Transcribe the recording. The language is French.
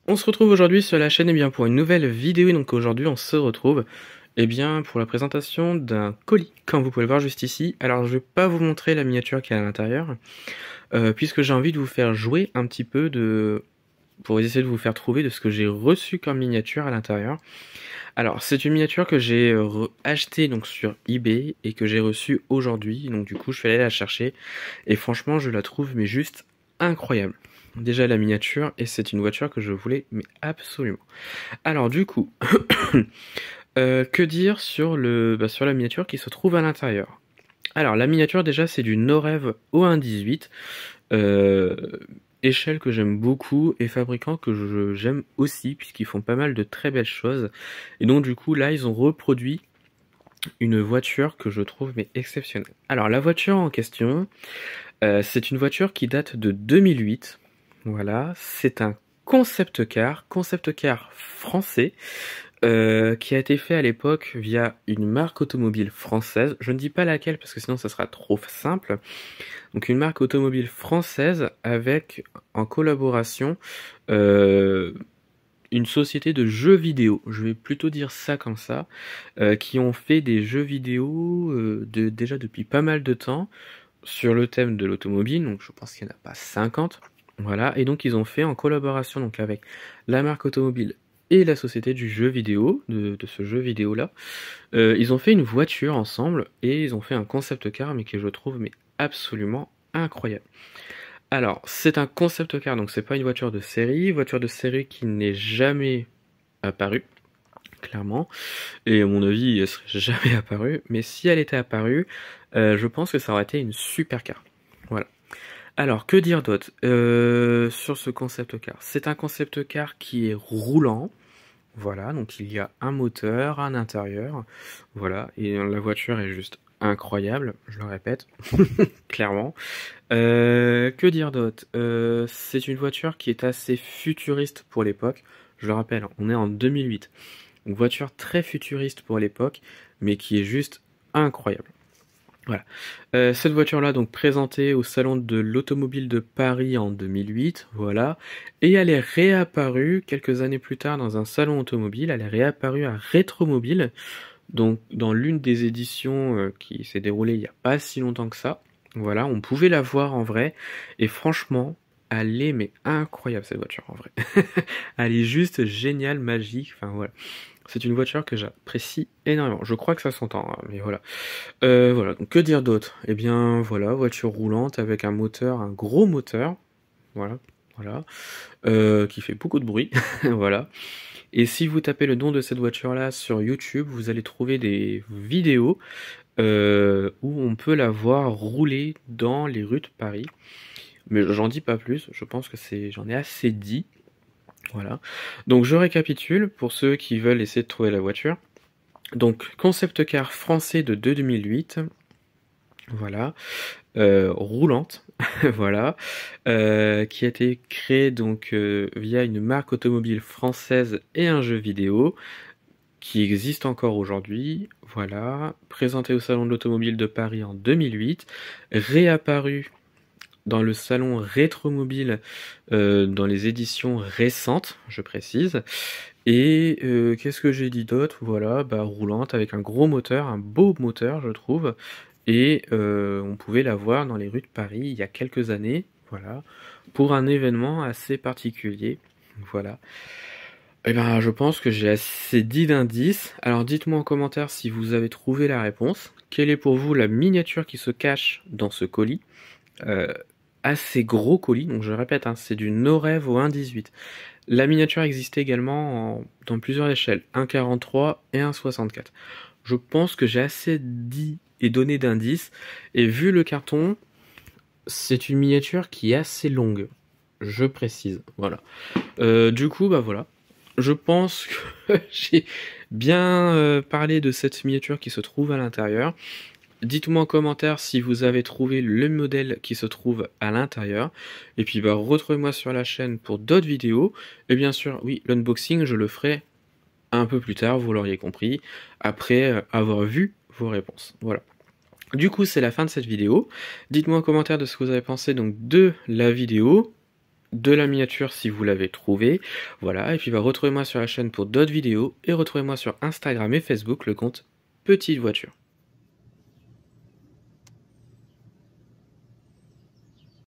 On se retrouve aujourd'hui sur la chaîne pour une nouvelle vidéo. Et donc aujourd'hui on se retrouve pour la présentation d'un colis, comme vous pouvez le voir juste ici. Alors je vais pas vous montrer la miniature qui est à l'intérieur, puisque j'ai envie de vous faire jouer un petit peu pour essayer de vous faire trouver de ce que j'ai reçu comme miniature à l'intérieur. Alors c'est une miniature que j'ai achetée donc sur eBay et que j'ai reçue aujourd'hui. Donc du coup je suis allé la chercher et franchement je la trouve mais juste incroyable. Déjà la miniature, et c'est une voiture que je voulais mais absolument. Alors du coup, que dire sur sur la miniature qui se trouve à l'intérieur? Alors la miniature déjà c'est du Norev O118, euh, échelle que j'aime beaucoup et fabricant que j'aime aussi puisqu'ils font pas mal de très belles choses. Et donc du coup là ils ont reproduit une voiture que je trouve mais exceptionnelle. Alors la voiture en question, c'est une voiture qui date de 2008. Voilà, c'est un concept car français, qui a été fait à l'époque via une marque automobile française. Je ne dis pas laquelle parce que sinon ça sera trop simple. Donc une marque automobile française avec en collaboration euh, une société de jeux vidéo. Je vais plutôt dire ça comme ça, qui ont fait des jeux vidéo déjà depuis pas mal de temps sur le thème de l'automobile. Donc je pense qu'il n'y en a pas 50. Voilà, et donc ils ont fait en collaboration donc avec la marque automobile et la société du jeu vidéo, de ce jeu vidéo là, ils ont fait une voiture ensemble et ils ont fait un concept car mais que je trouve mais absolument incroyable. Alors c'est un concept car donc c'est pas une voiture de série qui n'est jamais apparue clairement, et à mon avis elle serait jamais apparue, mais si elle était apparue, je pense que ça aurait été une super car. Voilà. Alors, que dire d'autre sur ce concept car? C'est un concept car qui est roulant. Voilà, donc il y a un moteur, un intérieur. Voilà, et la voiture est juste incroyable, je le répète, clairement. Que dire d'autre? C'est une voiture qui est assez futuriste pour l'époque. Je le rappelle, on est en 2008. Une voiture très futuriste pour l'époque, mais qui est juste incroyable. Voilà. Cette voiture-là, donc présentée au Salon de l'Automobile de Paris en 2008, voilà. Et elle est réapparue quelques années plus tard dans un salon automobile. Elle est réapparue à Rétromobile, donc dans l'une des éditions qui s'est déroulée il n'y a pas si longtemps que ça. Voilà, on pouvait la voir en vrai. Et franchement, elle est mais incroyable cette voiture en vrai. Elle est juste géniale, magique. Enfin voilà. C'est une voiture que j'apprécie énormément. Je crois que ça s'entend, hein, mais voilà. Voilà, donc que dire d'autre? Eh bien voilà, voiture roulante avec un moteur, un gros moteur, voilà, voilà, qui fait beaucoup de bruit, voilà. Et si vous tapez le nom de cette voiture-là sur YouTube, vous allez trouver des vidéos où on peut la voir rouler dans les rues de Paris. Mais j'en dis pas plus, je pense que j'en ai assez dit. Voilà. Donc je récapitule pour ceux qui veulent essayer de trouver la voiture. Donc concept car français de 2008, voilà, roulante, voilà, qui a été créée donc via une marque automobile française et un jeu vidéo qui existe encore aujourd'hui, voilà, présenté au Salon de l'Automobile de Paris en 2008, réapparu dans le salon Rétromobile dans les éditions récentes, je précise. Et qu'est-ce que j'ai dit d'autre? Voilà, bah roulante avec un gros moteur, un beau moteur je trouve. Et on pouvait la voir dans les rues de Paris il y a quelques années, voilà, pour un événement assez particulier. Voilà. Eh ben, je pense que j'ai assez dit d'indices. Alors dites-moi en commentaire si vous avez trouvé la réponse. Quelle est pour vous la miniature qui se cache dans ce colis? Euh, Assez gros colis, donc je répète, hein, c'est du Norev au 1,18. La miniature existait également dans plusieurs échelles, 1,43 et 1,64. Je pense que j'ai assez dit et donné d'indices, et vu le carton, c'est une miniature qui est assez longue, je précise, voilà. Du coup, bah voilà, je pense que j'ai bien parlé de cette miniature qui se trouve à l'intérieur. Dites-moi en commentaire si vous avez trouvé le modèle qui se trouve à l'intérieur. Et puis bah retrouvez-moi sur la chaîne pour d'autres vidéos. Et bien sûr, oui, l'unboxing, je le ferai un peu plus tard, vous l'auriez compris, après avoir vu vos réponses. Voilà. Du coup, c'est la fin de cette vidéo. Dites-moi en commentaire de ce que vous avez pensé donc de la vidéo. de la miniature si vous l'avez trouvée. Voilà, et puis retrouvez-moi sur la chaîne pour d'autres vidéos, et retrouvez-moi sur Instagram et Facebook, le compte Petite Voiture.